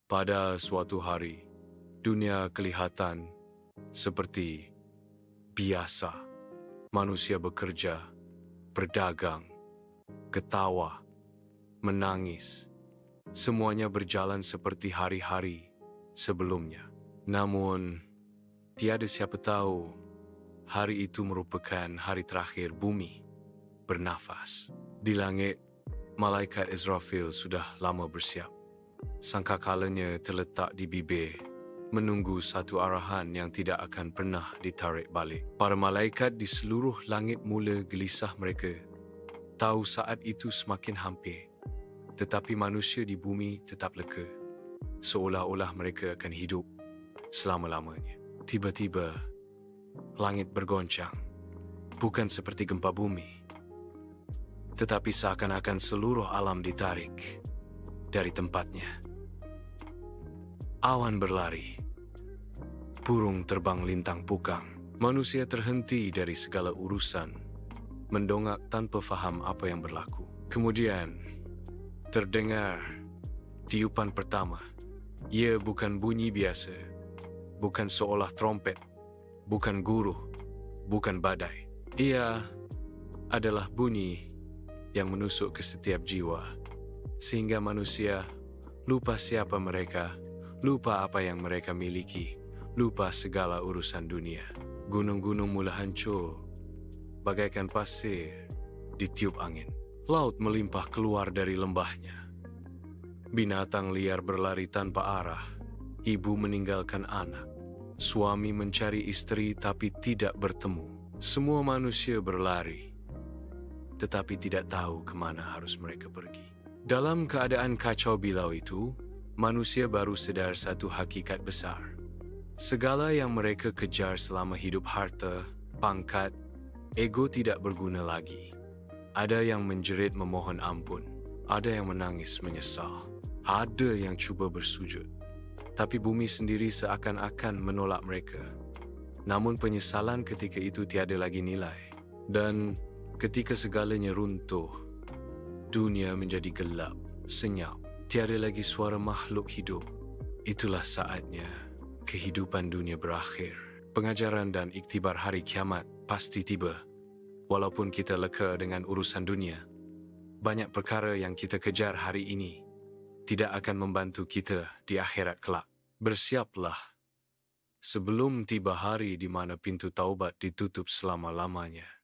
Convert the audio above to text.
Pada suatu hari, dunia kelihatan seperti biasa. Manusia bekerja, berdagang, ketawa, menangis. Semuanya berjalan seperti hari-hari sebelumnya. Namun, tiada siapa tahu hari itu merupakan hari terakhir bumi bernafas. Di langit, malaikat Israfil sudah lama bersiap. Sangkakalanya terletak di bibir, menunggu satu arahan yang tidak akan pernah ditarik balik. Para malaikat di seluruh langit mula gelisah. Mereka tahu saat itu semakin hampir, tetapi manusia di bumi tetap leka, seolah-olah mereka akan hidup selama-lamanya. Tiba-tiba, langit bergoncang, bukan seperti gempa bumi, tetapi seakan-akan seluruh alam ditarik dari tempatnya. Awan berlari, burung terbang lintang pukang. Manusia terhenti dari segala urusan, mendongak tanpa faham apa yang berlaku. Kemudian, terdengar tiupan pertama. Ia bukan bunyi biasa, bukan seolah trompet, bukan guruh, bukan badai. Ia adalah bunyi yang menusuk ke setiap jiwa, sehingga manusia lupa siapa mereka, lupa apa yang mereka miliki, lupa segala urusan dunia. Gunung-gunung mula hancur, bagaikan pasir ditiup angin. Laut melimpah keluar dari lembahnya. Binatang liar berlari tanpa arah. Ibu meninggalkan anak. Suami mencari istri tapi tidak bertemu. Semua manusia berlari, tetapi tidak tahu kemana harus mereka pergi. Dalam keadaan kacau bilau itu, manusia baru sedar satu hakikat besar. Segala yang mereka kejar selama hidup, harta, pangkat, ego, tidak berguna lagi. Ada yang menjerit memohon ampun, ada yang menangis menyesal, ada yang cuba bersujud. Tapi bumi sendiri seakan-akan menolak mereka. Namun penyesalan ketika itu tiada lagi nilai. Dan ketika segalanya runtuh, dunia menjadi gelap, senyap, tiada lagi suara makhluk hidup. Itulah saatnya kehidupan dunia berakhir. Pengajaran dan iktibar hari kiamat pasti tiba. Walaupun kita leka dengan urusan dunia, banyak perkara yang kita kejar hari ini tidak akan membantu kita di akhirat kelak. Bersiaplah sebelum tiba hari di mana pintu taubat ditutup selama-lamanya.